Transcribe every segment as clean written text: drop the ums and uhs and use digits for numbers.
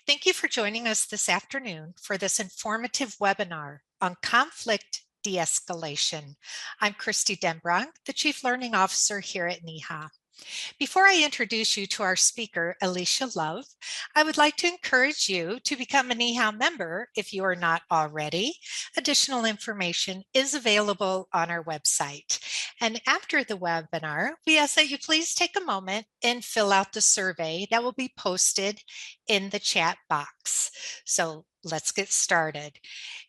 Thank you for joining us this afternoon for this informative webinar on conflict de-escalation. I'm Christy Denbrock, the Chief Learning Officer here at NEHA. Before I introduce you to our speaker, Alicia Love, I would like to encourage you to become a NEHA member if you are not already. Additional information is available on our website. And after the webinar, we ask that you please take a moment and fill out the survey that will be posted in the chat box. So let's get started.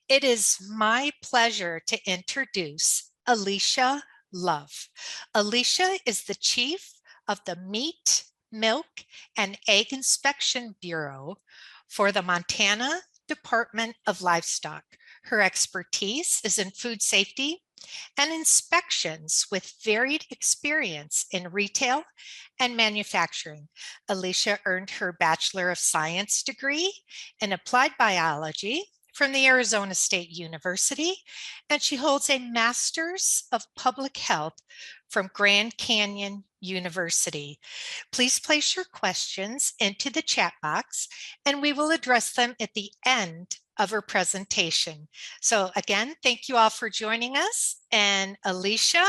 It is my pleasure to introduce Alicia Love. Alicia is the Chief of the Meat, Milk, and Egg Inspection Bureau for the Montana Department of Livestock. Her expertise is in food safety and inspections with varied experience in retail and manufacturing. Alicia earned her Bachelor of Science degree in Applied Biology from the Arizona State University, and she holds a Master's of Public Health from Grand Canyon University. Please place your questions into the chat box and we will address them at the end of her presentation. So again, thank you all for joining us. And Alicia,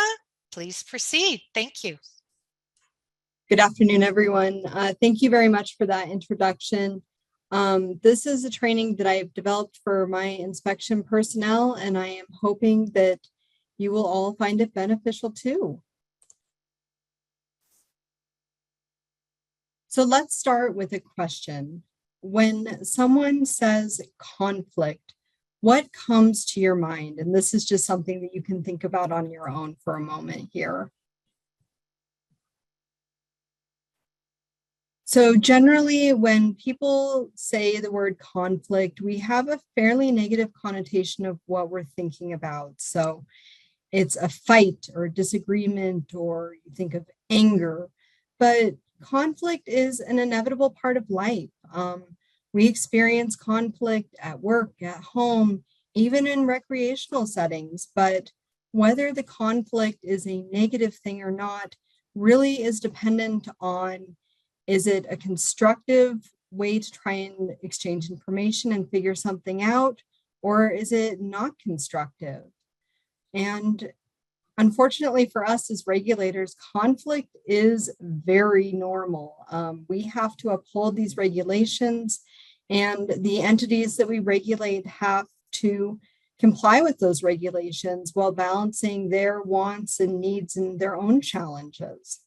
please proceed. Thank you. Good afternoon, everyone. Thank you very much for that introduction. This is a training that I've developed for my inspection personnel, and I am hoping that you will all find it beneficial too. So let's start with a question. When someone says conflict, what comes to your mind? And this is just something that you can think about on your own for a moment here. So generally, when people say the word conflict, we have a fairly negative connotation of what we're thinking about. So it's a fight or disagreement, or you think of anger, but conflict is an inevitable part of life. We experience conflict at work, at home, even in recreational settings, but whether the conflict is a negative thing or not really is dependent on, is it a constructive way to try and exchange information and figure something out, or is it not constructive? And unfortunately for us as regulators, conflict is very normal. We have to uphold these regulations, and the entities that we regulate have to comply with those regulations while balancing their wants and needs and their own challenges.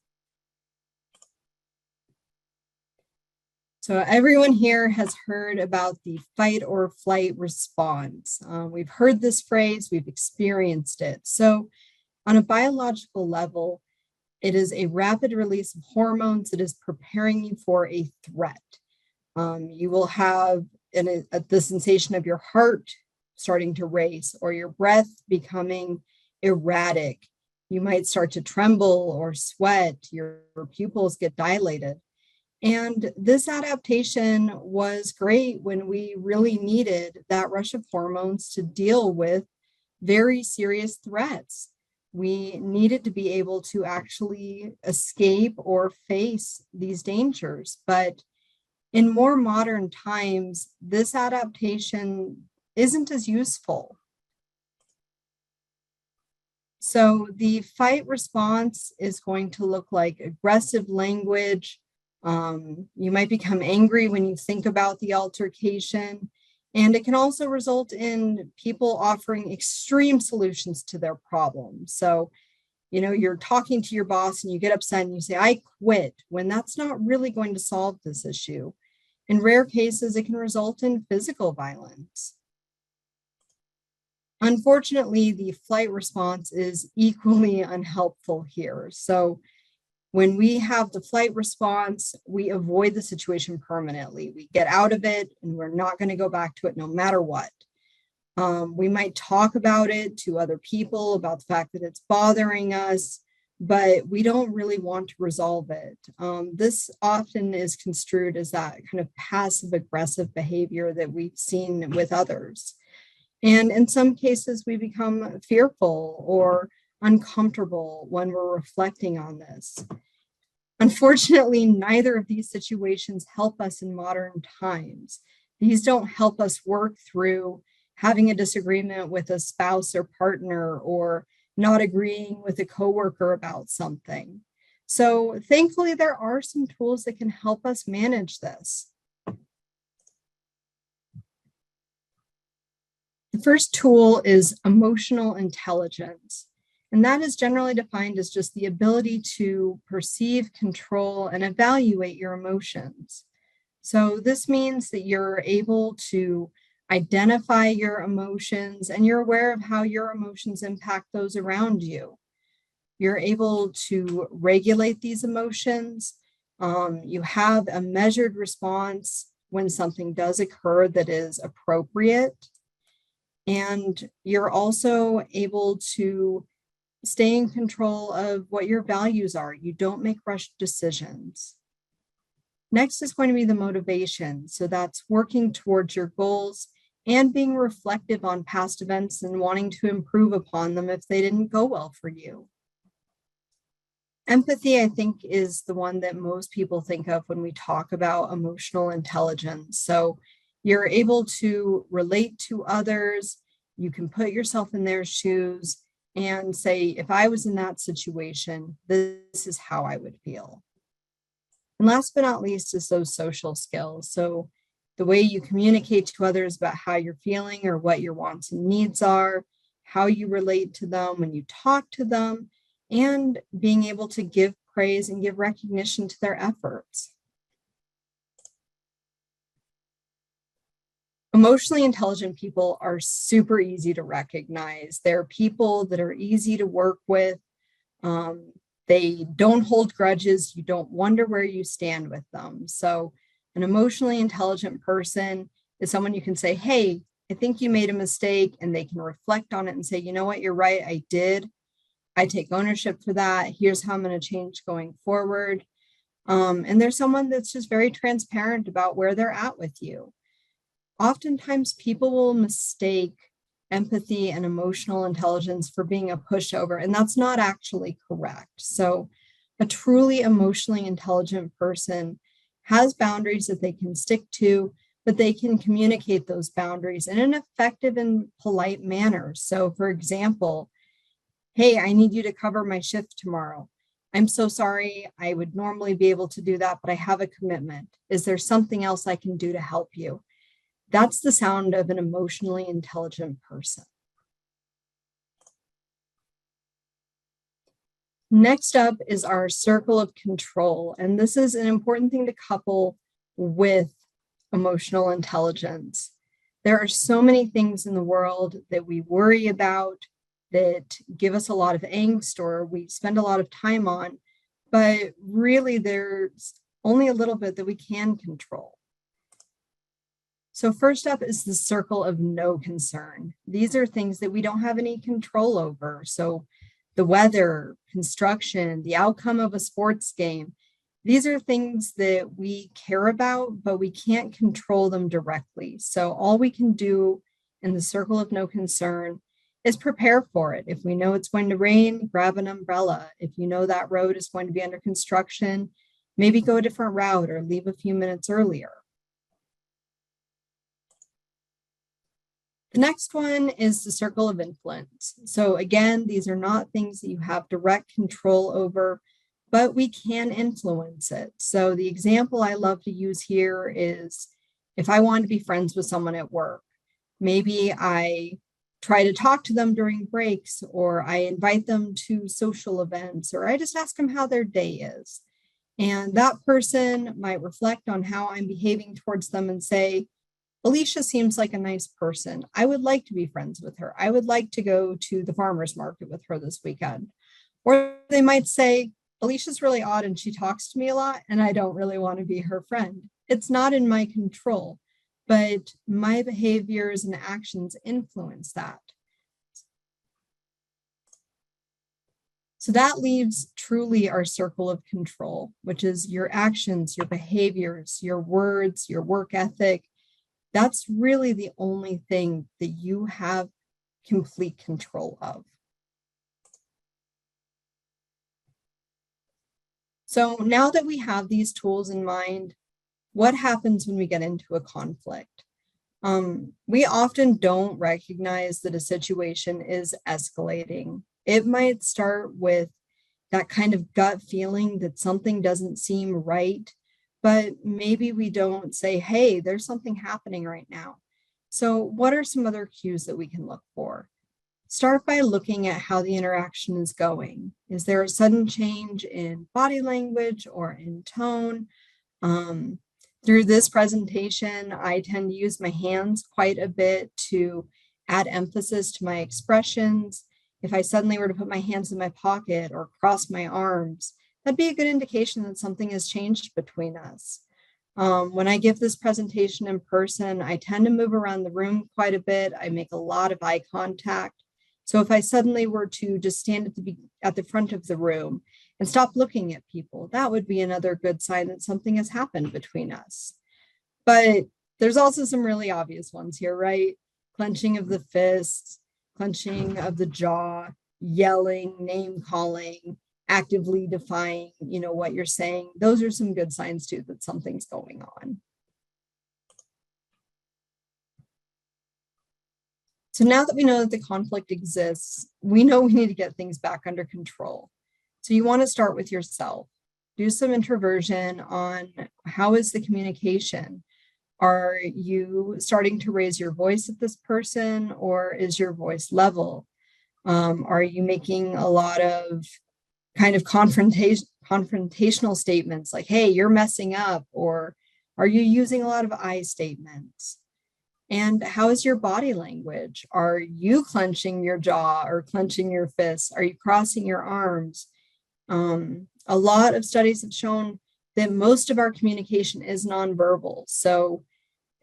So everyone here has heard about the fight or flight response. We've heard this phrase, we've experienced it. So on a biological level, it is a rapid release of hormones that is preparing you for a threat. You will have the sensation of your heart starting to race, or your breath becoming erratic. You might start to tremble or sweat, your pupils get dilated. And this adaptation was great when we really needed that rush of hormones to deal with very serious threats. We needed to be able to actually escape or face these dangers. But in more modern times, this adaptation isn't as useful. So the fight response is going to look like aggressive language. You might become angry when you think about the altercation, and it can also result in people offering extreme solutions to their problems. So, you know, you're talking to your boss and you get upset and you say, "I quit," when that's not really going to solve this issue. In rare cases, it can result in physical violence. Unfortunately, the flight response is equally unhelpful here. So when we have the flight response, we avoid the situation permanently. We get out of it and we're not going to go back to it no matter what. We might talk about it to other people about the fact that it's bothering us, but we don't really want to resolve it. This often is construed as that kind of passive aggressive behavior that we've seen with others. And in some cases, we become fearful or uncomfortable when we're reflecting on this. Unfortunately, neither of these situations help us in modern times. These don't help us work through having a disagreement with a spouse or partner, or not agreeing with a coworker about something. So thankfully, there are some tools that can help us manage this. The first tool is emotional intelligence. And that is generally defined as just the ability to perceive, control, and evaluate your emotions. So this means that you're able to identify your emotions and you're aware of how your emotions impact those around you. You're able to regulate these emotions. You have a measured response when something does occur that is appropriate. And you're also able to stay in control of what your values are. You don't make rushed decisions. Next is going to be the motivation. So that's working towards your goals and being reflective on past events and wanting to improve upon them if they didn't go well for you. Empathy, I think, is the one that most people think of when we talk about emotional intelligence. So you're able to relate to others. You can put yourself in their shoes and say, if I was in that situation, this is how I would feel. And last but not least is those social skills. So the way you communicate to others about how you're feeling or what your wants and needs are, how you relate to them when you talk to them, and being able to give praise and give recognition to their efforts. Emotionally intelligent people are super easy to recognize. They're people that are easy to work with. They don't hold grudges. You don't wonder where you stand with them. So an emotionally intelligent person is someone you can say, hey, I think you made a mistake, and they can reflect on it and say, you know what, you're right, I did. I take ownership for that. Here's how I'm going to change going forward. And there's someone that's just very transparent about where they're at with you. Oftentimes people will mistake empathy and emotional intelligence for being a pushover, and that's not actually correct. So a truly emotionally intelligent person has boundaries that they can stick to, but they can communicate those boundaries in an effective and polite manner. So for example, hey, I need you to cover my shift tomorrow. I'm so sorry. I would normally be able to do that, but I have a commitment. Is there something else I can do to help you? That's the sound of an emotionally intelligent person. Next up is our circle of control. And this is an important thing to couple with emotional intelligence. There are so many things in the world that we worry about, that give us a lot of angst, or we spend a lot of time on, but really there's only a little bit that we can control. So first up is the circle of no concern. These are things that we don't have any control over. So the weather, construction, the outcome of a sports game, these are things that we care about, but we can't control them directly. So all we can do in the circle of no concern is prepare for it. If we know it's going to rain, grab an umbrella. If you know that road is going to be under construction, maybe go a different route or leave a few minutes earlier. The next one is the circle of influence. So again, these are not things that you have direct control over, but we can influence it. So the example I love to use here is if I want to be friends with someone at work, maybe I try to talk to them during breaks, or I invite them to social events, or I just ask them how their day is. And that person might reflect on how I'm behaving towards them and say, Alicia seems like a nice person. I would like to be friends with her. I would like to go to the farmer's market with her this weekend. Or they might say, Alicia's really odd and she talks to me a lot and I don't really want to be her friend. It's not in my control, but my behaviors and actions influence that. So that leaves truly our circle of control, which is your actions, your behaviors, your words, your work ethic. That's really the only thing that you have complete control of. So now that we have these tools in mind, what happens when we get into a conflict? We often don't recognize that a situation is escalating. It might start with that kind of gut feeling that something doesn't seem right, but maybe we don't say, hey, there's something happening right now. So what are some other cues that we can look for? Start by looking at how the interaction is going. Is there a sudden change in body language or in tone? Through this presentation, I tend to use my hands quite a bit to add emphasis to my expressions. If I suddenly were to put my hands in my pocket or cross my arms, that'd be a good indication that something has changed between us. When I give this presentation in person, I tend to move around the room quite a bit. I make a lot of eye contact. So if I suddenly were to just stand at the front of the room and stop looking at people, that would be another good sign that something has happened between us. But there's also some really obvious ones here, right? Clenching of the fists, clenching of the jaw, yelling, name calling, actively defying, what you're saying. Those are some good signs too that something's going on. So now that we know that the conflict exists, we know we need to get things back under control. So you want to start with yourself. Do some introversion on how is the communication? Are you starting to raise your voice at this person, or is your voice level? Are you making a lot of kind of confrontational statements like, hey, you're messing up? Or are you using a lot of I statements? And how is your body language? Are you clenching your jaw or clenching your fists? Are you crossing your arms? A lot of studies have shown that most of our communication is nonverbal. So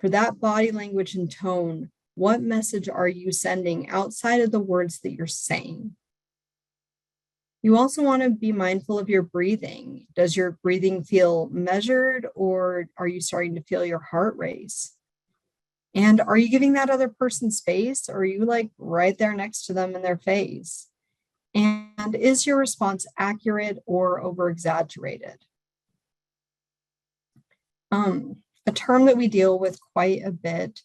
for that body language and tone, what message are you sending outside of the words that you're saying? You also want to be mindful of your breathing. Does your breathing feel measured, or are you starting to feel your heart race? And are you giving that other person space, or are you like right there next to them in their face? And is your response accurate or over-exaggerated? A term that we deal with quite a bit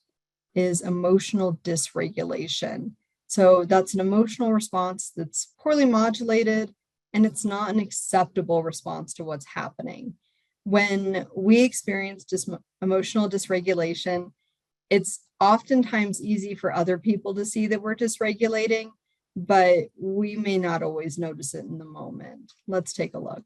is emotional dysregulation. So that's an emotional response that's poorly modulated, and it's not an acceptable response to what's happening. When we experience emotional dysregulation, it's oftentimes easy for other people to see that we're dysregulating, but we may not always notice it in the moment. Let's take a look.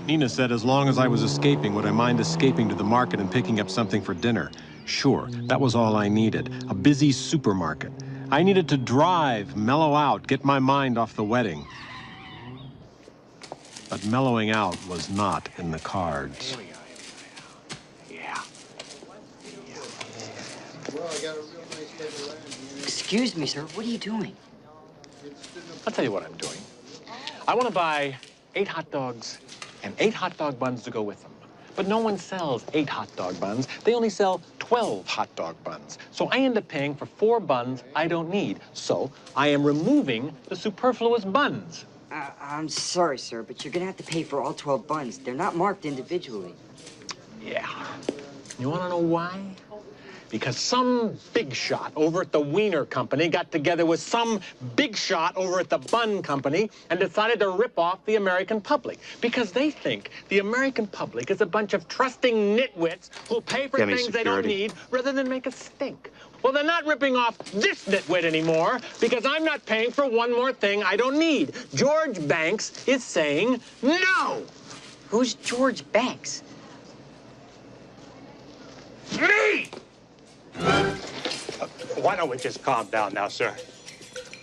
Nina said as long as I was escaping, would I mind escaping to the market and picking up something for dinner? Sure, that was all I needed, a busy supermarket. I needed to drive, mellow out, get my mind off the wedding. But mellowing out was not in the cards. Excuse me, sir. What are you doing? I'll tell you what I'm doing. I want to buy 8 hot dogs and 8 hot dog buns to go with them. But no one sells 8 hot dog buns. They only sell 12 hot dog buns. So I end up paying for 4 buns I don't need. So I am removing the superfluous buns. I'm sorry, sir, but you're gonna have to pay for all 12 buns. They're not marked individually. Yeah. You want to know why? Because some big shot over at the Wiener Company got together with some big shot over at the Bun Company and decided to rip off the American public. Because they think the American public is a bunch of trusting nitwits who'll pay for things they don't need rather than make a stink. Well, they're not ripping off this nitwit anymore because I'm not paying for one more thing I don't need. George Banks is saying no. Who's George Banks? Me! Why don't we just calm down now, sir?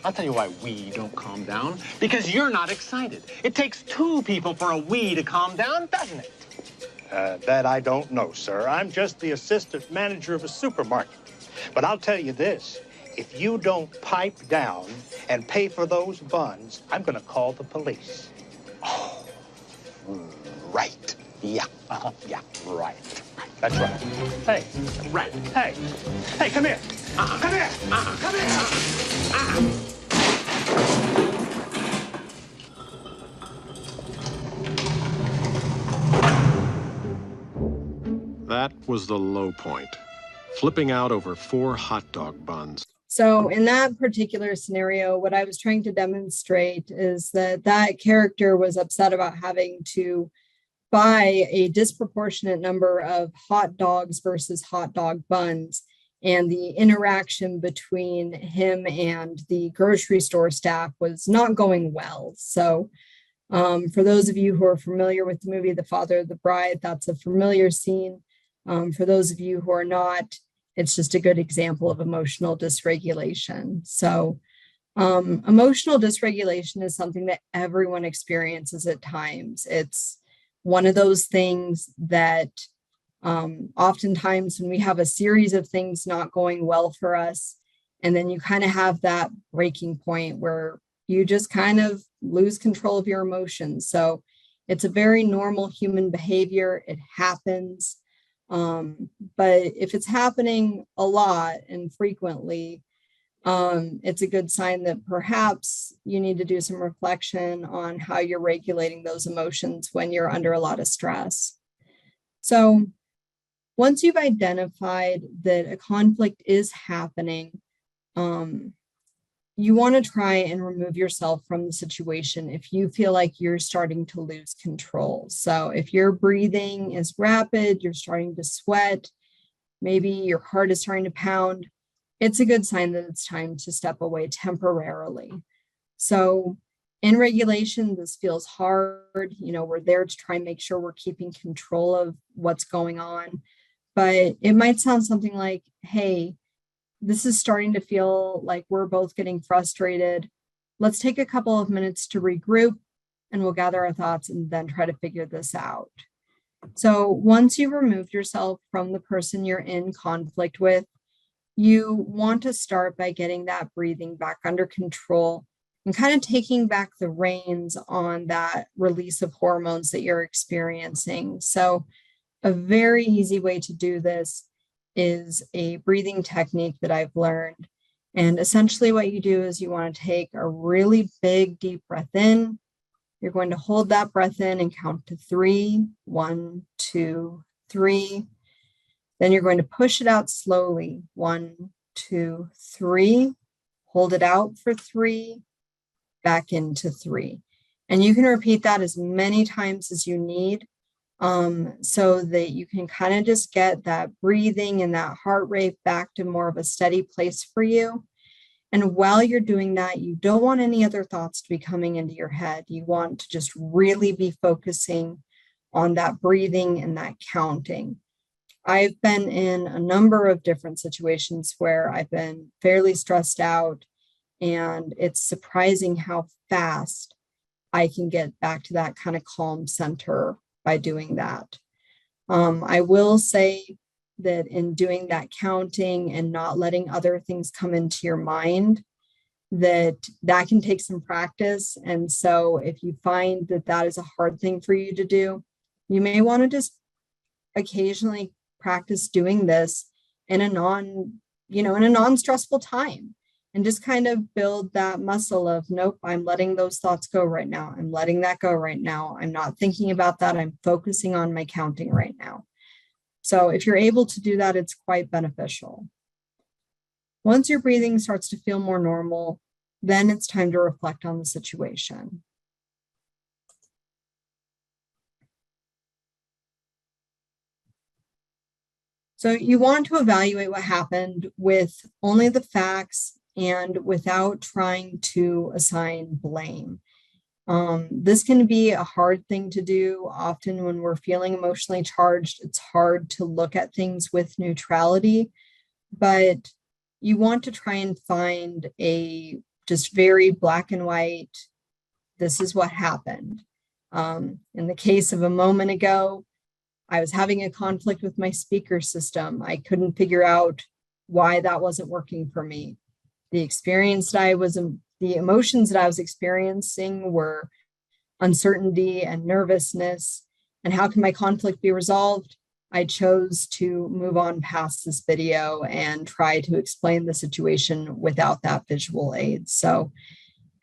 I'll tell you why we don't calm down. Because you're not excited. It takes 2 people for a we to calm down, doesn't it? That I don't know, sir. I'm just the assistant manager of a supermarket. But I'll tell you this. If you don't pipe down and pay for those buns, I'm going to call the police. Oh, right. Yeah. Yeah, right. That's right. Hey, right. Hey. Hey, come here. Come here. Come here. That was the low point. Flipping out over 4 hot dog buns. So in that particular scenario, what I was trying to demonstrate is that that character was upset about having to buy a disproportionate number of hot dogs versus hot dog buns, and the interaction between him and the grocery store staff was not going well. So for those of you who are familiar with the movie The Father of the Bride, that's a familiar scene. For those of you who are not, it's just a good example of emotional dysregulation. So emotional dysregulation is something that everyone experiences at times. It's one of those things that oftentimes when we have a series of things not going well for us, and then you kind of have that breaking point where you just kind of lose control of your emotions. So it's a very normal human behavior. It happens. But if it's happening a lot and frequently, it's a good sign that perhaps you need to do some reflection on how you're regulating those emotions when you're under a lot of stress. So once you've identified that a conflict is happening, you want to try and remove yourself from the situation if you feel like you're starting to lose control. So if your breathing is rapid, you're starting to sweat, maybe your heart is starting to pound, it's a good sign that it's time to step away temporarily. So in regulation, this feels hard. You know, we're there to try and make sure we're keeping control of what's going on. But it might sound something like, hey, this is starting to feel like we're both getting frustrated. Let's take a couple of minutes to regroup and we'll gather our thoughts and then try to figure this out. So once you've removed yourself from the person you're in conflict with, you want to start by getting that breathing back under control and kind of taking back the reins on that release of hormones that you're experiencing. So a very easy way to do this is a breathing technique that I've learned. And essentially what you do is you want to take a really big, deep breath in. You're going to hold that breath in and count to 3. 1, 2, 3. Then you're going to push it out slowly. 1, 2, 3. Hold it out for 3. Back into 3. And you can repeat that as many times as you need. So that you can kind of just get that breathing and that heart rate back to more of a steady place for you. And while you're doing that, you don't want any other thoughts to be coming into your head. You want to just really be focusing on that breathing and that counting. I've been in a number of different situations where I've been fairly stressed out, and it's surprising how fast I can get back to that kind of calm center by doing that. I will say that in doing that counting and not letting other things come into your mind, that can take some practice. And so if you find that that is a hard thing for you to do, you may want to just occasionally practice doing this in a non-stressful time. And just kind of build that muscle of, nope, I'm letting those thoughts go right now. I'm letting that go right now. I'm not thinking about that. I'm focusing on my counting right now. So if you're able to do that, it's quite beneficial. Once your breathing starts to feel more normal, then it's time to reflect on the situation. So you want to evaluate what happened with only the facts and without trying to assign blame. This can be a hard thing to do. Often when we're feeling emotionally charged, it's hard to look at things with neutrality, but you want to try and find a just very black and white, this is what happened. In the case of a moment ago, I was having a conflict with my speaker system. I couldn't figure out why that wasn't working for me. The emotions that I was experiencing were uncertainty and nervousness. And how can my conflict be resolved? I chose to move on past this video and try to explain the situation without that visual aid. So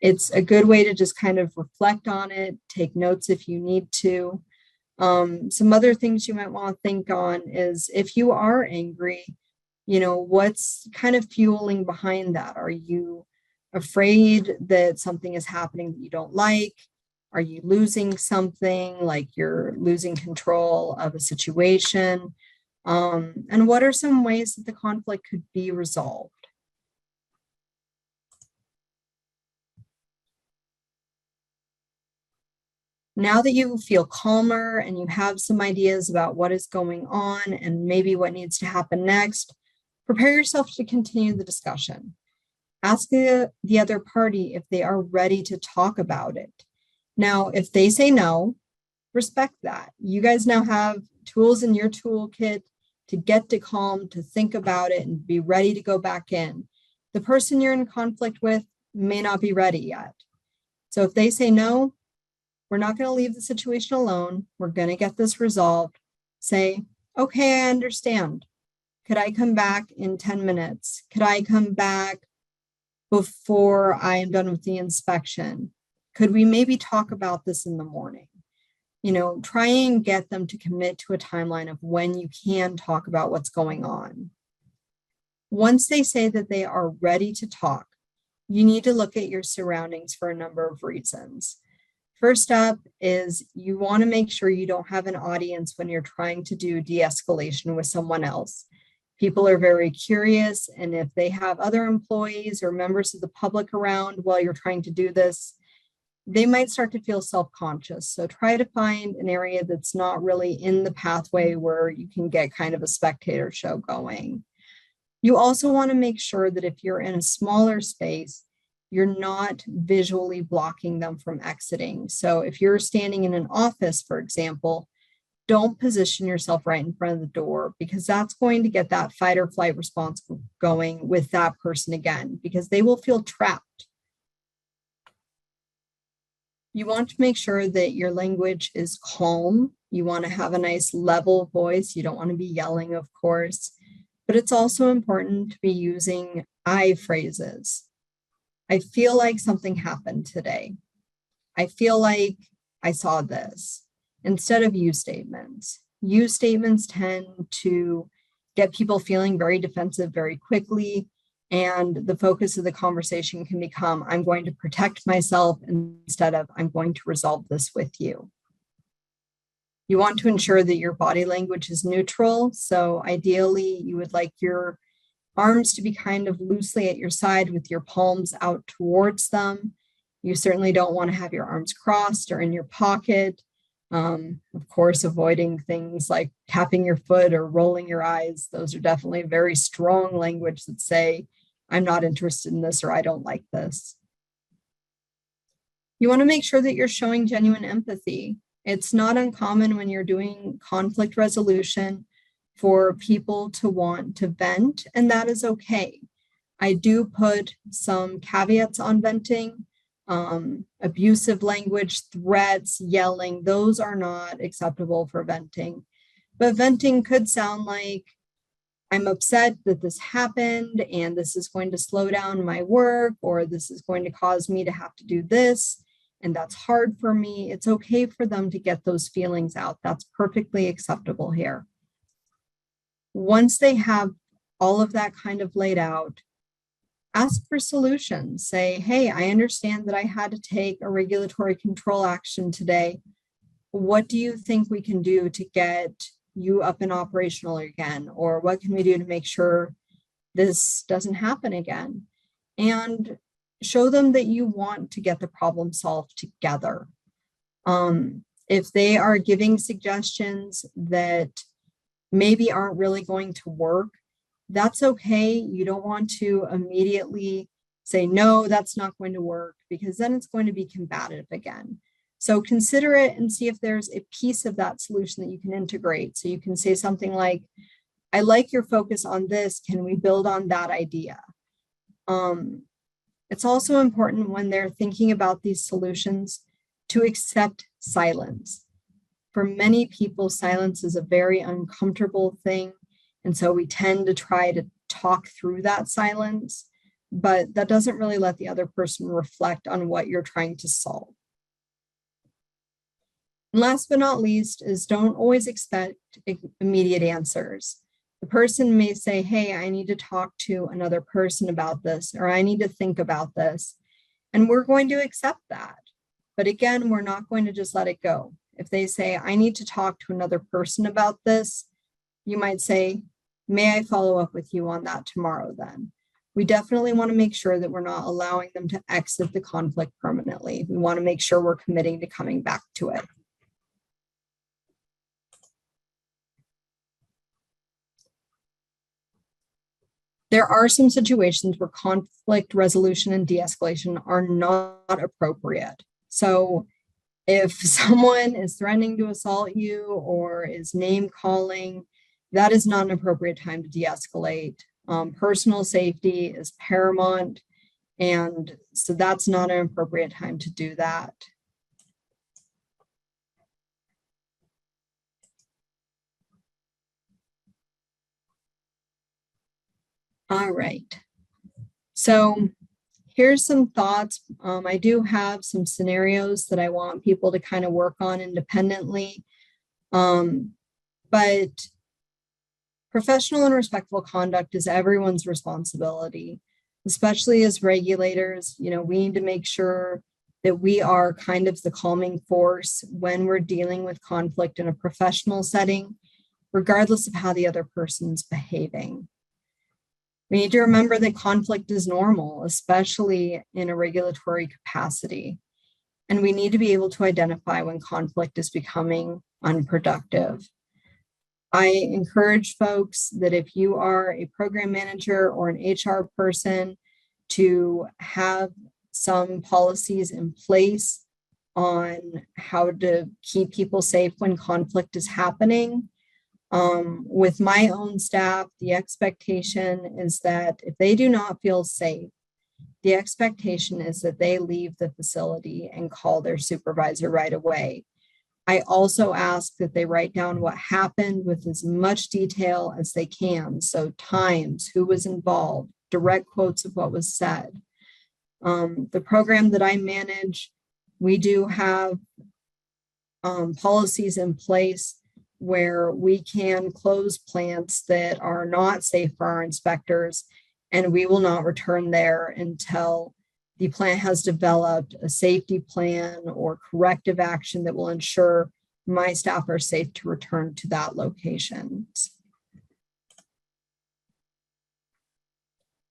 it's a good way to just kind of reflect on it, take notes if you need to. Some other things you might want to think on is if you are angry, what's kind of fueling behind that? Are you afraid that something is happening that you don't like? Are you losing something, like you're losing control of a situation? And what are some ways that the conflict could be resolved? Now that you feel calmer and you have some ideas about what is going on and maybe what needs to happen next, prepare yourself to continue the discussion. Ask the other party if they are ready to talk about it. Now, if they say no, respect that. You guys now have tools in your toolkit to get to calm, to think about it, and be ready to go back in. The person you're in conflict with may not be ready yet. So if they say no, we're not going to leave the situation alone. We're going to get this resolved. Say, okay, I understand. Could I come back in 10 minutes? Could I come back before I am done with the inspection? Could we maybe talk about this in the morning? Try and get them to commit to a timeline of when you can talk about what's going on. Once they say that they are ready to talk, you need to look at your surroundings for a number of reasons. First up is you want to make sure you don't have an audience when you're trying to do de-escalation with someone else. People are very curious, and if they have other employees or members of the public around while you're trying to do this, they might start to feel self-conscious. So try to find an area that's not really in the pathway where you can get kind of a spectator show going. You also want to make sure that if you're in a smaller space, you're not visually blocking them from exiting. So if you're standing in an office, for example, don't position yourself right in front of the door, because that's going to get that fight or flight response going with that person again, because they will feel trapped. You want to make sure that your language is calm. You want to have a nice level voice. You don't want to be yelling, of course, but it's also important to be using I phrases. I feel like something happened today. I feel like I saw this, instead of you statements. You statements tend to get people feeling very defensive very quickly, and the focus of the conversation can become, I'm going to protect myself, instead of I'm going to resolve this with you. You want to ensure that your body language is neutral. So ideally, you would like your arms to be kind of loosely at your side with your palms out towards them. You certainly don't want to have your arms crossed or in your pocket. Of course, avoiding things like tapping your foot or rolling your eyes. Those are definitely very strong language that say, I'm not interested in this, or I don't like this. You want to make sure that you're showing genuine empathy. It's not uncommon when you're doing conflict resolution for people to want to vent, and that is okay. I do put some caveats on venting. Abusive language, threats, yelling, those are not acceptable for venting. But venting could sound like, I'm upset that this happened and this is going to slow down my work, or this is going to cause me to have to do this, and that's hard for me. It's okay for them to get those feelings out. That's perfectly acceptable here. Once they have all of that kind of laid out, ask for solutions. Say, hey, I understand that I had to take a regulatory control action today. What do you think we can do to get you up and operational again? Or what can we do to make sure this doesn't happen again? And show them that you want to get the problem solved together. If they are giving suggestions that maybe aren't really going to work, that's okay. You don't want to immediately say, no, that's not going to work, because then it's going to be combative again. So consider it and see if there's a piece of that solution that you can integrate. So you can say something like, I like your focus on this. Can we build on that idea? It's also important when they're thinking about these solutions to accept silence. For many people, silence is a very uncomfortable thing. And so we tend to try to talk through that silence, but that doesn't really let the other person reflect on what you're trying to solve. And last but not least is don't always expect immediate answers. The person may say, hey, I need to talk to another person about this, or I need to think about this. And we're going to accept that. But again, we're not going to just let it go. If they say, I need to talk to another person about this, you might say, may I follow up with you on that tomorrow then? We definitely want to make sure that we're not allowing them to exit the conflict permanently. We want to make sure we're committing to coming back to it. There are some situations where conflict resolution and de-escalation are not appropriate. So if someone is threatening to assault you or is name calling, that is not an appropriate time to de-escalate. Personal safety is paramount, and so that's not an appropriate time to do that. All right, so here's some thoughts. I do have some scenarios that I want people to kind of work on independently, but professional and respectful conduct is everyone's responsibility, especially as regulators. You know, we need to make sure that we are kind of the calming force when we're dealing with conflict in a professional setting, regardless of how the other person's behaving. We need to remember that conflict is normal, especially in a regulatory capacity. And we need to be able to identify when conflict is becoming unproductive. I encourage folks that if you are a program manager or an HR person, to have some policies in place on how to keep people safe when conflict is happening. With my own staff, the expectation is that if they do not feel safe, the expectation is that they leave the facility and call their supervisor right away. I also ask that they write down what happened with as much detail as they can. So times, who was involved, direct quotes of what was said. The program that I manage, we do have policies in place where we can close plants that are not safe for our inspectors, and we will not return there until the plant has developed a safety plan or corrective action that will ensure my staff are safe to return to that location.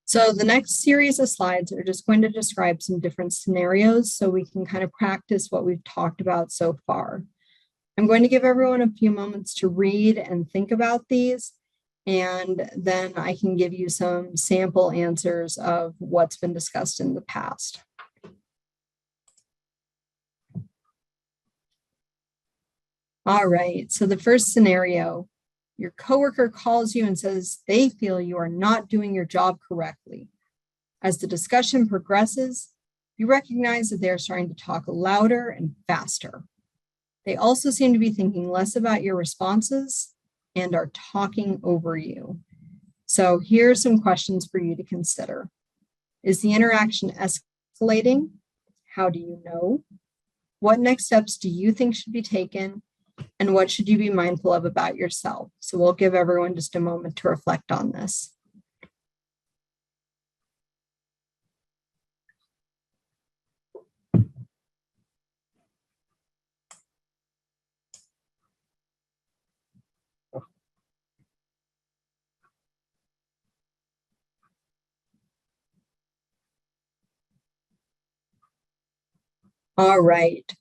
So the next series of slides are just going to describe some different scenarios so we can kind of practice what we've talked about so far. I'm going to give everyone a few moments to read and think about these, and then I can give you some sample answers of what's been discussed in the past. All right, so the first scenario, your coworker calls you and says they feel you are not doing your job correctly. As the discussion progresses, you recognize that they're starting to talk louder and faster. They also seem to be thinking less about your responses and are talking over you. So here are some questions for you to consider. Is the interaction escalating? How do you know? What next steps do you think should be taken? And what should you be mindful of about yourself? So we'll give everyone just a moment to reflect on this. All right.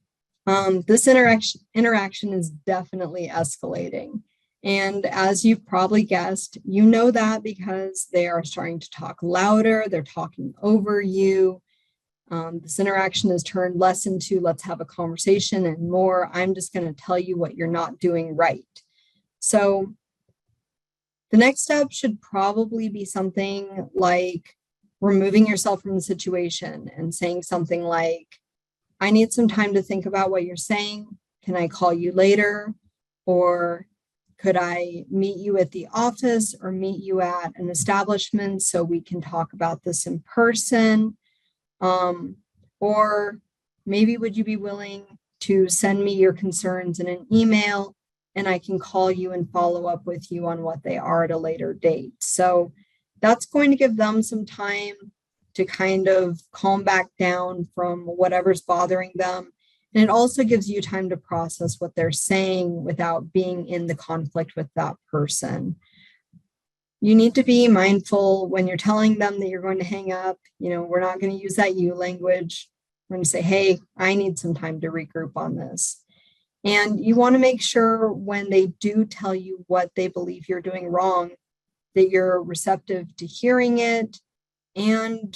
This interaction is definitely escalating. And as you've probably guessed, you know that because they are starting to talk louder, they're talking over you. This interaction has turned less into let's have a conversation and more, I'm just going to tell you what you're not doing right. So the next step should probably be something like removing yourself from the situation and saying something like, I need some time to think about what you're saying. Can I call you later? Or could I meet you at the office or meet you at an establishment so we can talk about this in person? Or maybe would you be willing to send me your concerns in an email, and I can call you and follow up with you on what they are at a later date. So that's going to give them some time to kind of calm back down from whatever's bothering them. And it also gives you time to process what they're saying without being in the conflict with that person. You need to be mindful when you're telling them that you're going to hang up. We're not going to use that you language. We're going to say, hey, I need some time to regroup on this. And you want to make sure when they do tell you what they believe you're doing wrong, that you're receptive to hearing it. And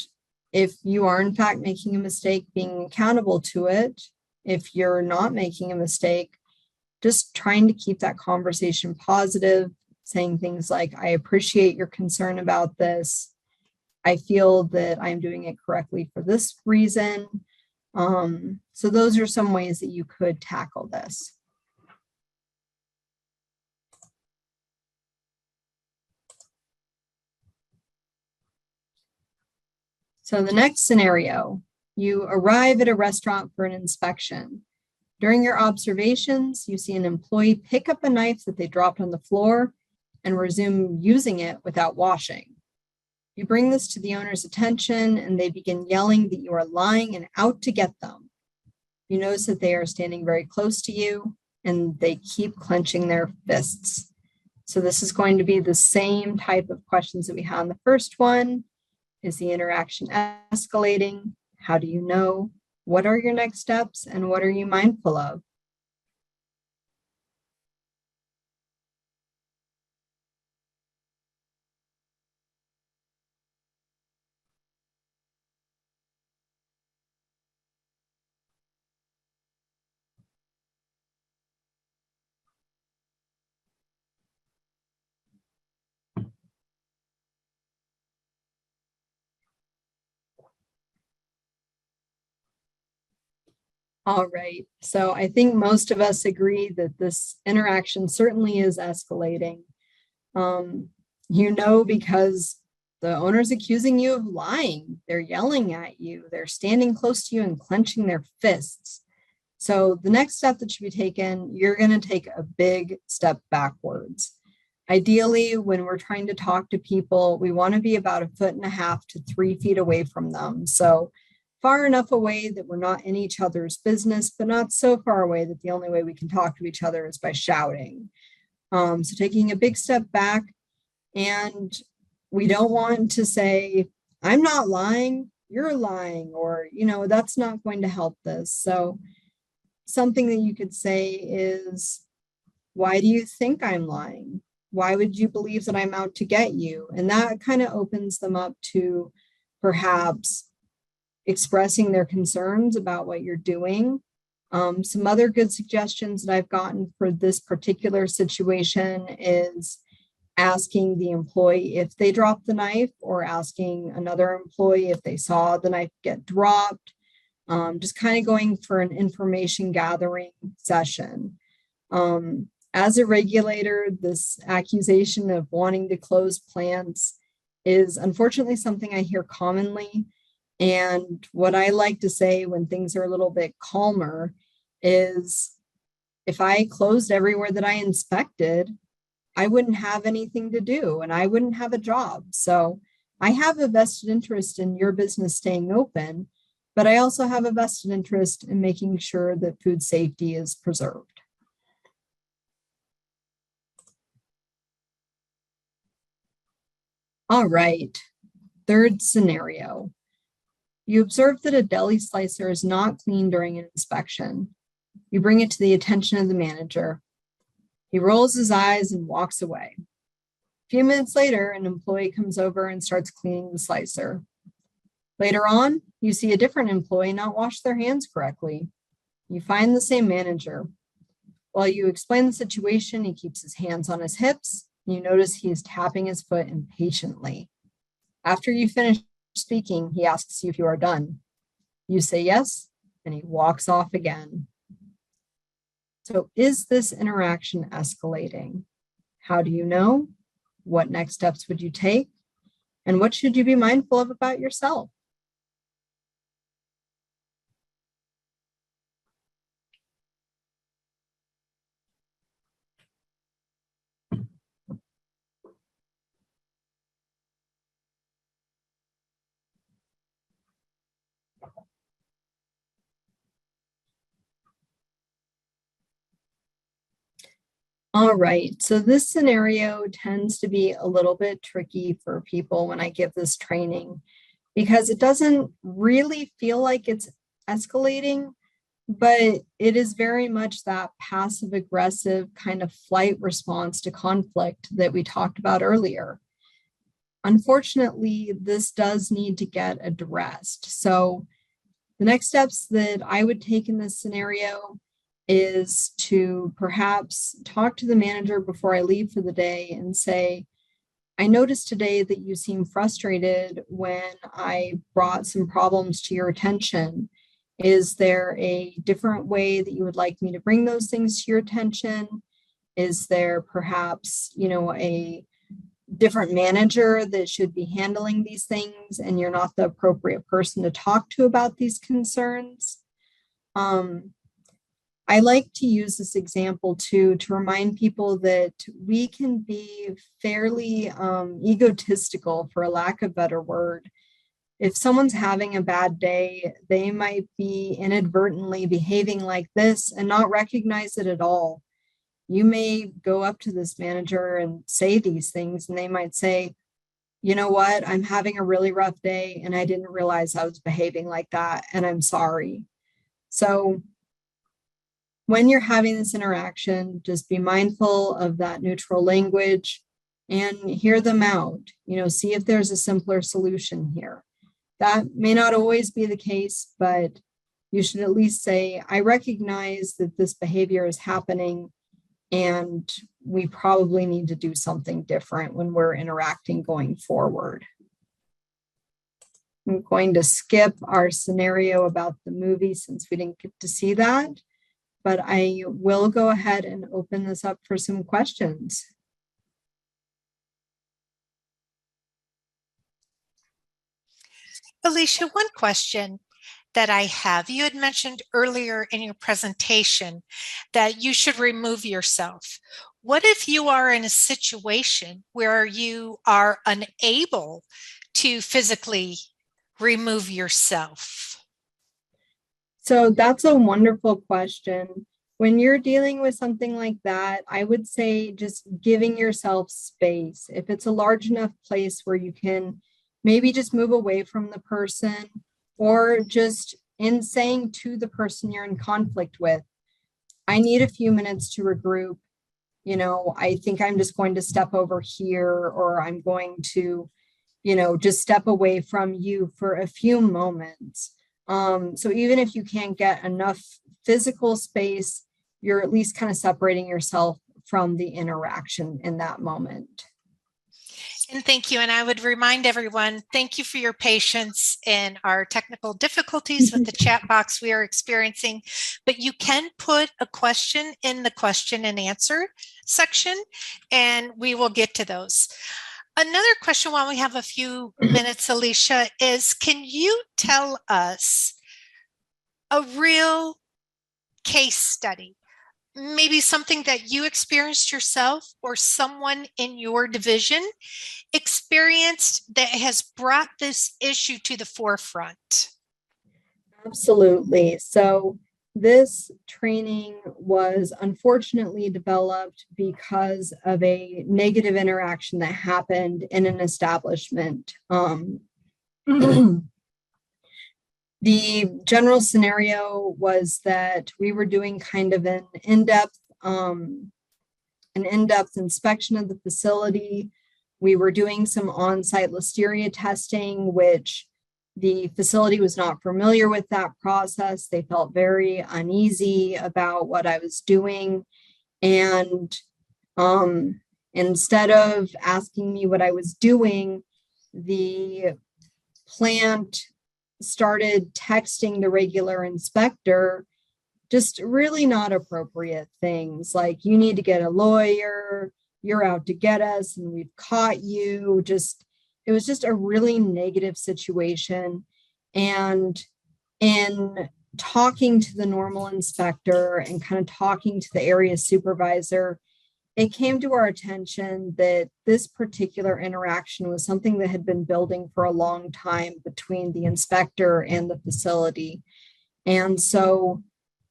if you are in fact making a mistake, being accountable to it. If you're not making a mistake, just trying to keep that conversation positive, saying things like, I appreciate your concern about this. I feel that I'm doing it correctly for this reason. So those are some ways that you could tackle this. So the next scenario, you arrive at a restaurant for an inspection. During your observations, you see an employee pick up a knife that they dropped on the floor and resume using it without washing. You bring this to the owner's attention and they begin yelling that you are lying and out to get them. You notice that they are standing very close to you and they keep clenching their fists. So this is going to be the same type of questions that we had in the first one. Is the interaction escalating? How do you know? What are your next steps and what are you mindful of? All right, so I think most of us agree that this interaction certainly is escalating. Because the owner's accusing you of lying. They're yelling at you. They're standing close to you and clenching their fists. So the next step that should be taken, you're going to take a big step backwards. Ideally, when we're trying to talk to people, we want to be about 1.5 to 3 feet away from them. So far enough away that we're not in each other's business, but not so far away that the only way we can talk to each other is by shouting. So taking a big step back, and we don't want to say, I'm not lying, you're lying, or, that's not going to help this. So something that you could say is, why do you think I'm lying? Why would you believe that I'm out to get you? And that kind of opens them up to perhaps expressing their concerns about what you're doing. Some other good suggestions that I've gotten for this particular situation is asking the employee if they dropped the knife or asking another employee if they saw the knife get dropped. Just kind of going for an information gathering session. As a regulator, this accusation of wanting to close plants is unfortunately something I hear commonly. And what I like to say when things are a little bit calmer is, if I closed everywhere that I inspected, I wouldn't have anything to do and I wouldn't have a job. So I have a vested interest in your business staying open, but I also have a vested interest in making sure that food safety is preserved. All right, third scenario. You observe that a deli slicer is not clean during an inspection. You bring it to the attention of the manager. He rolls his eyes and walks away. A few minutes later, an employee comes over and starts cleaning the slicer. Later on, you see a different employee not wash their hands correctly. You find the same manager. While you explain the situation, he keeps his hands on his hips. You notice he is tapping his foot impatiently. After you finish speaking, he asks you if you are done. You say yes, and he walks off again. So is this interaction escalating? How do you know? What next steps would you take? And what should you be mindful of about yourself? All right, so this scenario tends to be a little bit tricky for people when I give this training because it doesn't really feel like it's escalating, but it is very much that passive aggressive kind of flight response to conflict that we talked about earlier. Unfortunately, this does need to get addressed. So the next steps that I would take in this scenario is to perhaps talk to the manager before I leave for the day and say, I noticed today that you seem frustrated when I brought some problems to your attention. Is there a different way that you would like me to bring those things to your attention? Is there perhaps, a different manager that should be handling these things and you're not the appropriate person to talk to about these concerns? I like to use this example to remind people that we can be fairly egotistical, for a lack of a better word. If someone's having a bad day, they might be inadvertently behaving like this and not recognize it at all. You may go up to this manager and say these things, and they might say, you know what, I'm having a really rough day and I didn't realize I was behaving like that, and I'm sorry. So when you're having this interaction, just be mindful of that neutral language and hear them out. See if there's a simpler solution here. That may not always be the case, but you should at least say, I recognize that this behavior is happening and we probably need to do something different when we're interacting going forward. I'm going to skip our scenario about the movie since we didn't get to see that, but I will go ahead and open this up for some questions. Alicia, one question that I have. You had mentioned earlier in your presentation that you should remove yourself. What if you are in a situation where you are unable to physically remove yourself? So that's a wonderful question. When you're dealing with something like that, I would say just giving yourself space. If it's a large enough place where you can maybe just move away from the person, or just in saying to the person you're in conflict with, I need a few minutes to regroup. I think I'm just going to step over here, or I'm going to, just step away from you for a few moments. So even if you can't get enough physical space, you're at least kind of separating yourself from the interaction in that moment. And thank you. And I would remind everyone, thank you for your patience in our technical difficulties with the chat box we are experiencing. But you can put a question in the question and answer section, and we will get to those. Another question while we have a few minutes, Alicia, is can you tell us a real case study? Maybe something that you experienced yourself or someone in your division experienced that has brought this issue to the forefront? Absolutely. So this training was unfortunately developed because of a negative interaction that happened in an establishment. The general scenario was that we were doing kind of an in-depth inspection of the facility. We were doing some on-site listeria testing, which the facility was not familiar with that process. They felt very uneasy about what I was doing. And instead of asking me what I was doing, the plant started texting the regular inspector just really not appropriate things like, you need to get a lawyer, you're out to get us and we've caught you. It was just a really negative situation. And in talking to the normal inspector and kind of talking to the area supervisor, it came to our attention that this particular interaction was something that had been building for a long time between the inspector and the facility. And so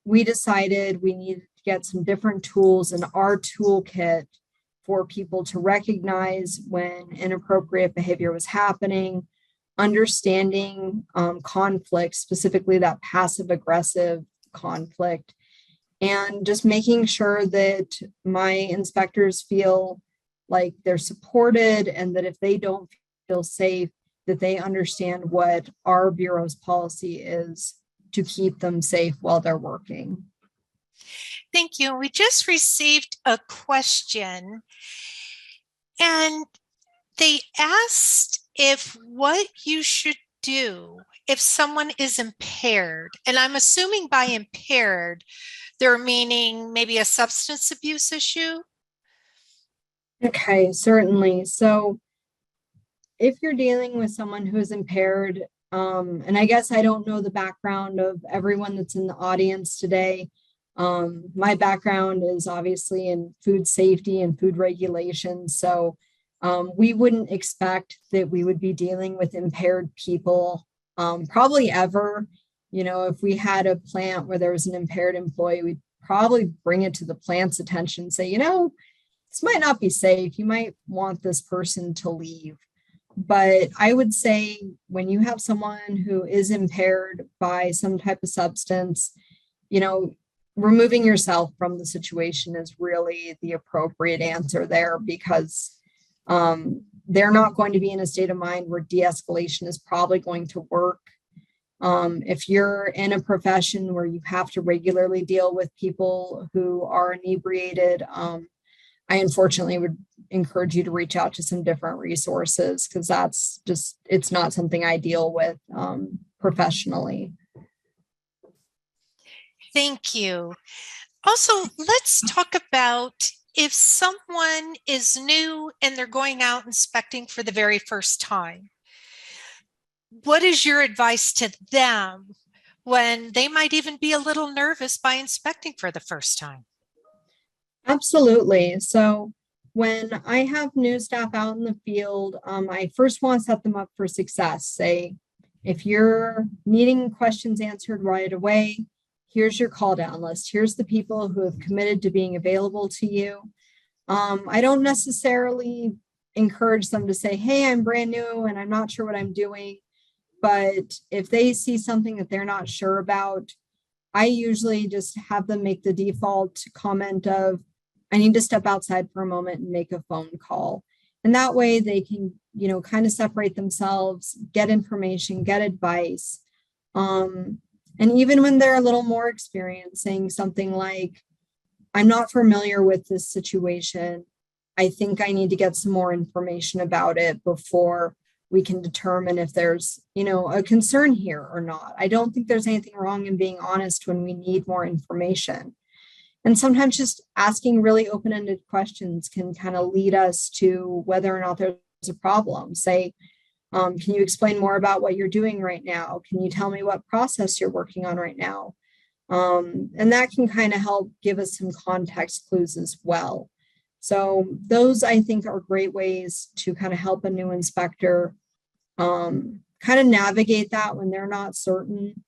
we decided we needed to get some different tools in our toolkit for people to recognize when inappropriate behavior was happening, understanding conflict, specifically that passive aggressive conflict, and just making sure that my inspectors feel like they're supported, and that if they don't feel safe, that they understand what our Bureau's policy is to keep them safe while they're working. Thank you. We just received a question, and they asked if what you should do if someone is impaired. And I'm assuming by impaired, they're meaning maybe a substance abuse issue. Okay, certainly. So if you're dealing with someone who is impaired, and I guess I don't know the background of everyone that's in the audience today. My background is obviously in food safety and food regulations. So we wouldn't expect that we would be dealing with impaired people probably ever. You know, if we had a plant where there was an impaired employee, we'd probably bring it to the plant's attention and say, you know, this might not be safe. You might want this person to leave. But I would say when you have someone who is impaired by some type of substance, you know, removing yourself from the situation is really the appropriate answer there, because they're not going to be in a state of mind where de-escalation is probably going to work. If you're in a profession where you have to regularly deal with people who are inebriated, I unfortunately would encourage you to reach out to some different resources, because that's just, it's not something I deal with professionally. Thank you. Also, let's talk about if someone is new and they're going out inspecting for the very first time. What is your advice to them when they might even be a little nervous by inspecting for the first time? Absolutely. So when I have new staff out in the field, I first want to set them up for success. Say, if you're needing questions answered right away, here's your call down list. Here's the people who have committed to being available to you. I don't necessarily encourage them to say, hey, I'm brand new and I'm not sure what I'm doing. But if they see something that they're not sure about, I usually just have them make the default comment of, I need to step outside for a moment and make a phone call. And that way they can, you know, kind of separate themselves, get information, get advice. And even when they're a little more experienced, saying something like, I'm not familiar with this situation. I think I need to get some more information about it before we can determine if there's, you know, a concern here or not. I don't think there's anything wrong in being honest when we need more information. And sometimes just asking really open-ended questions can kind of lead us to whether or not there's a problem. Say, can you explain more about what you're doing right now? Can you tell me what process you're working on right now? And that can kind of help give us some context clues as well. So those, I think, are great ways to kind of help a new inspector kind of navigate that when they're not certain.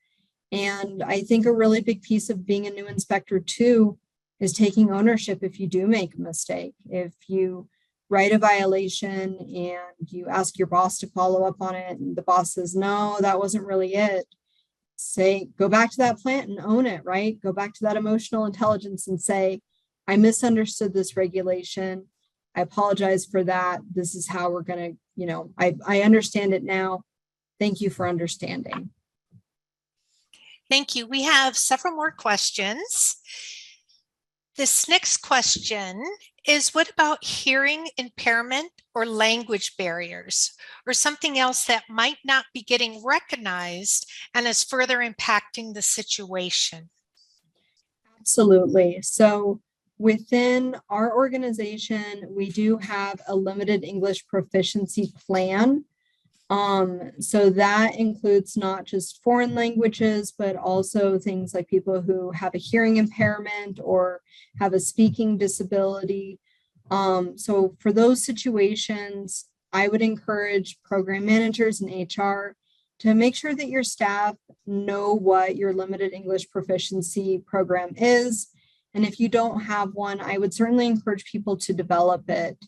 And I think a really big piece of being a new inspector too is taking ownership if you do make a mistake. If you write a violation and you ask your boss to follow up on it and the boss says, no, that wasn't really it, say, go back to that plant and own it, right? Go back to that emotional intelligence and say, I misunderstood this regulation. I apologize for that. This is how we're going to, you know, I understand it now. Thank you for understanding. Thank you. We have several more questions. This next question is, what about hearing impairment or language barriers or something else that might not be getting recognized and is further impacting the situation? Absolutely. So within our organization, we do have a limited English proficiency plan. So that includes not just foreign languages, but also things like people who have a hearing impairment or have a speaking disability. So for those situations, I would encourage program managers and HR to make sure that your staff know what your limited English proficiency program is And if you don't have one, I would certainly encourage people to develop it.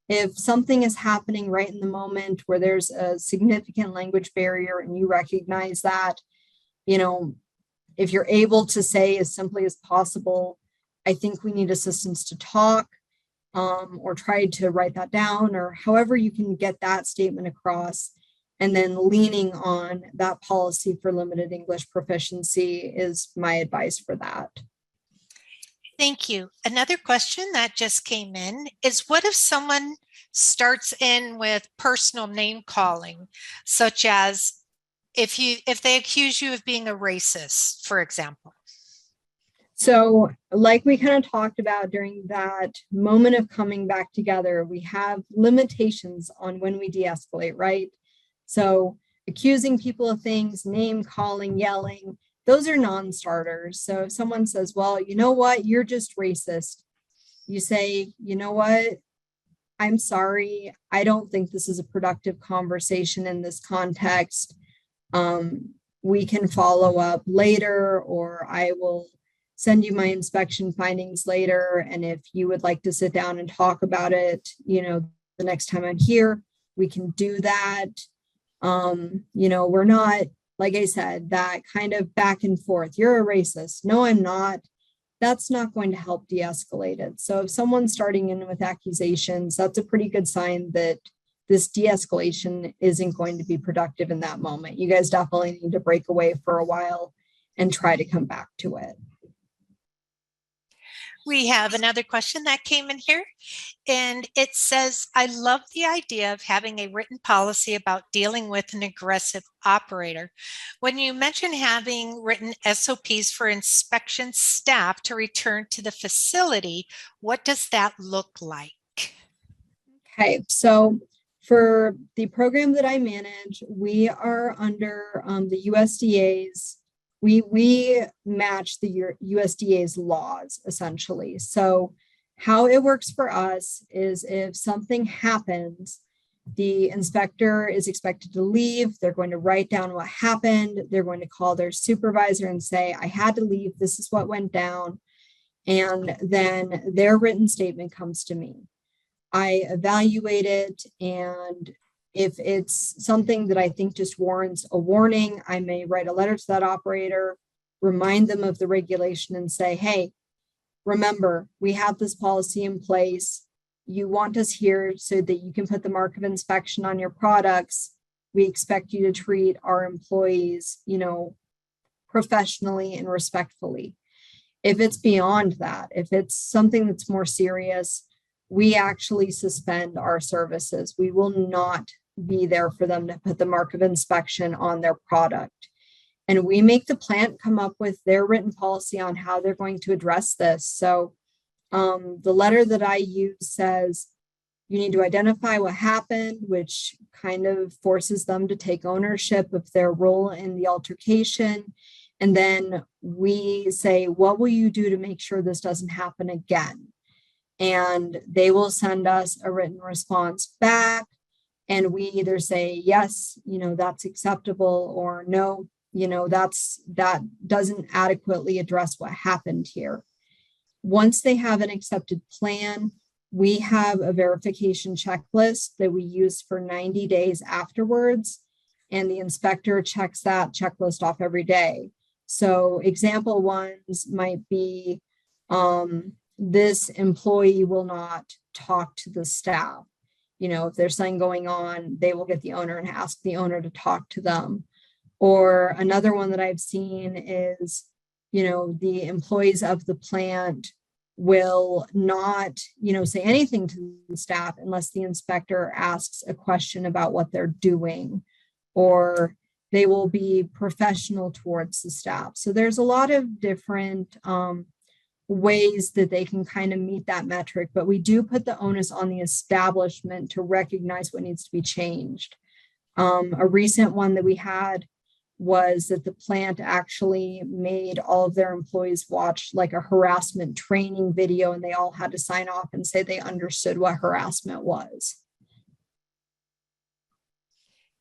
If something is happening right in the moment where there's a significant language barrier and you recognize that, if you're able to say as simply as possible, I think we need assistance to talk, or try to write that down, or however you can get that statement across, and then leaning on that policy for limited English proficiency is my advice for that. Thank you. Another question that just came in is, what if someone starts in with personal name calling, such as if they accuse you of being a racist, for example? So like we kind of talked about during that moment of coming back together, we have limitations on when we de-escalate, right? So accusing people of things, name calling, yelling, those are non-starters. So if someone says, well, you know what, you're just racist, you say, you know what, I'm sorry, I don't think this is a productive conversation in this context. We can follow up later, or I will send you my inspection findings later. And if you would like to sit down and talk about it, the next time I'm here, we can do that. We're not, like I said, that kind of back and forth. You're a racist. No, I'm not. That's not going to help de-escalate it. So if someone's starting in with accusations, that's a pretty good sign that this de-escalation isn't going to be productive in that moment. You guys definitely need to break away for a while and try to come back to it. We have another question that came in here, and it says, I love the idea of having a written policy about dealing with an aggressive operator. When you mention having written SOPs for inspection staff to return to the facility, what does that look like? Okay, so for the program that I manage, we are under the USDA's, we match the USDA's laws, essentially. So how it works for us is if something happens, the inspector is expected to leave. They're going to write down what happened. They're going to call their supervisor and say, I had to leave. This is what went down. And then their written statement comes to me. I evaluate it, and if it's something that I think just warrants a warning, I may write a letter to that operator, remind them of the regulation and say, hey, remember, we have this policy in place. You want us here so that you can put the mark of inspection on your products. We expect you to treat our employees, professionally and respectfully. If it's beyond that, if it's something that's more serious, we actually suspend our services. We will not be there for them to put the mark of inspection on their product. And we make the plant come up with their written policy on how they're going to address this. So the letter that I use says, you need to identify what happened, which kind of forces them to take ownership of their role in the altercation. And then we say, what will you do to make sure this doesn't happen again? And they will send us a written response back. And we either say, yes, that's acceptable, or no, that doesn't adequately address what happened here. Once they have an accepted plan, we have a verification checklist that we use for 90 days afterwards. And the inspector checks that checklist off every day. So example ones might be, this employee will not talk to the staff. If there's something going on, they will get the owner and ask the owner to talk to them. Or another one that I've seen is, the employees of the plant will not, say anything to the staff unless the inspector asks a question about what they're doing, or they will be professional towards the staff. So there's a lot of different ways that they can kind of meet that metric, but we do put the onus on the establishment to recognize what needs to be changed. A recent one that we had was that the plant actually made all of their employees watch like a harassment training video, and they all had to sign off and say they understood what harassment was.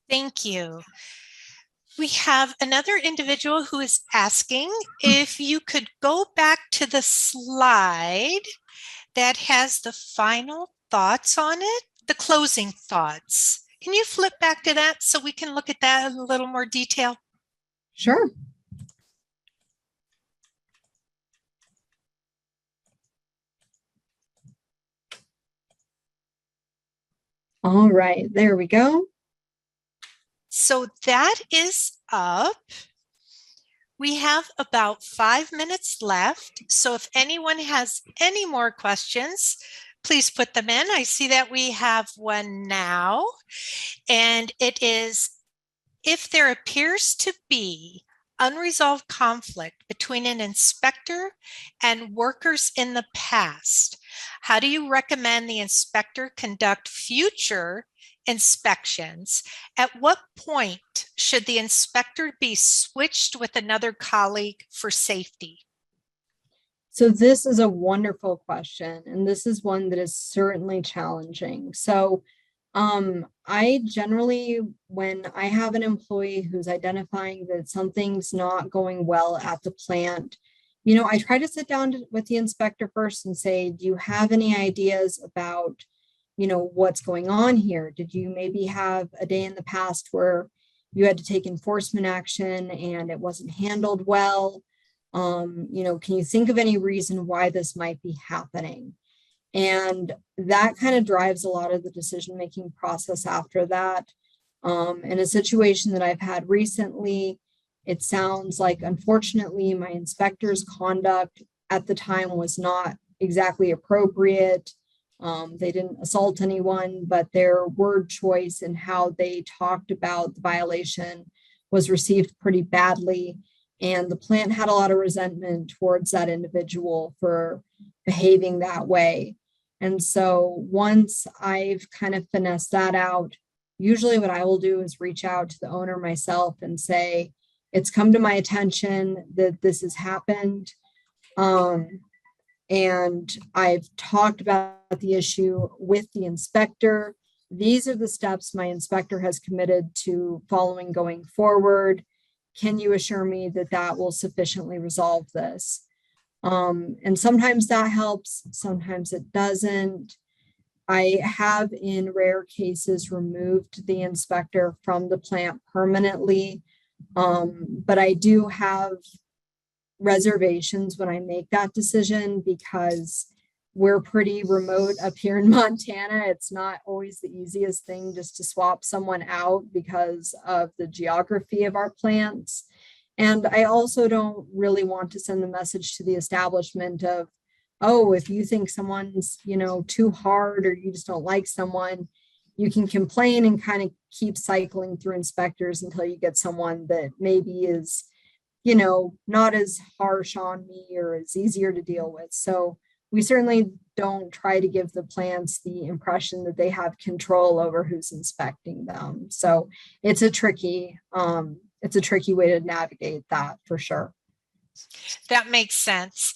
Thank you. We have another individual who is asking if you could go back to the slide that has the final thoughts on it, the closing thoughts. Can you flip back to that so we can look at that in a little more detail? Sure. All right, there we go. So that is up. We have about 5 minutes left. So if anyone has any more questions, please put them in. I see that we have one now, and it is, if there appears to be unresolved conflict between an inspector and workers in the past, how do you recommend the inspector conduct future inspections? At what point should the inspector be switched with another colleague for safety? So this is a wonderful question, and this is one that is certainly challenging. So I generally, when I have an employee who's identifying that something's not going well at the plant, I try to sit down with the inspector first and say, do you have any ideas about, what's going on here? Did you maybe have a day in the past where you had to take enforcement action and it wasn't handled well? Can you think of any reason why this might be happening? And that kind of drives a lot of the decision-making process after that. In a situation that I've had recently, it sounds like, unfortunately, my inspector's conduct at the time was not exactly appropriate. They didn't assault anyone, but their word choice and how they talked about the violation was received pretty badly. And the plant had a lot of resentment towards that individual for behaving that way. And so once I've kind of finessed that out, usually what I will do is reach out to the owner myself and say, it's come to my attention that this has happened. And I've talked about the issue with the inspector. These are the steps my inspector has committed to following going forward. Can you assure me that that will sufficiently resolve this? And sometimes that helps, sometimes it doesn't. I have, in rare cases, removed the inspector from the plant permanently, but I do have reservations when I make that decision because we're pretty remote up here in Montana. It's not always the easiest thing just to swap someone out because of the geography of our plants. And I also don't really want to send the message to the establishment of, oh, if you think someone's, too hard or you just don't like someone, you can complain and kind of keep cycling through inspectors until you get someone that maybe is, not as harsh on me or is easier to deal with. So we certainly don't try to give the plants the impression that they have control over who's inspecting them. So it's a tricky way to navigate that for sure. That makes sense.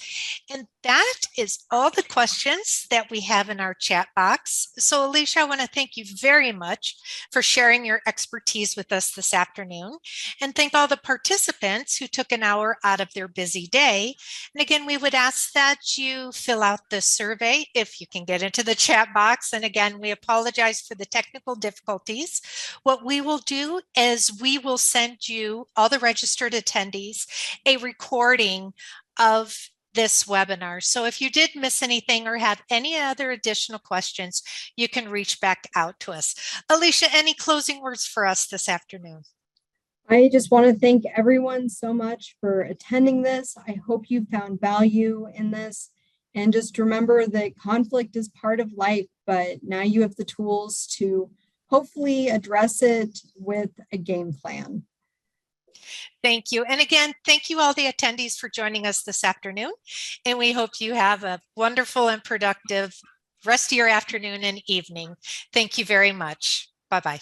And that is all the questions that we have in our chat box. So Alicia, I want to thank you very much for sharing your expertise with us this afternoon, and thank all the participants who took an hour out of their busy day. And again, we would ask that you fill out the survey if you can get into the chat box. And again, we apologize for the technical difficulties. What we will do is we will send you, all the registered attendees, a recording of this webinar. So if you did miss anything or have any other additional questions, you can reach back out to us. Alicia, any closing words for us this afternoon? I just want to thank everyone so much for attending this. I hope you found value in this. And just remember that conflict is part of life, but now you have the tools to hopefully address it with a game plan. Thank you. And again, thank you all the attendees for joining us this afternoon. And we hope you have a wonderful and productive rest of your afternoon and evening. Thank you very much. Bye-bye.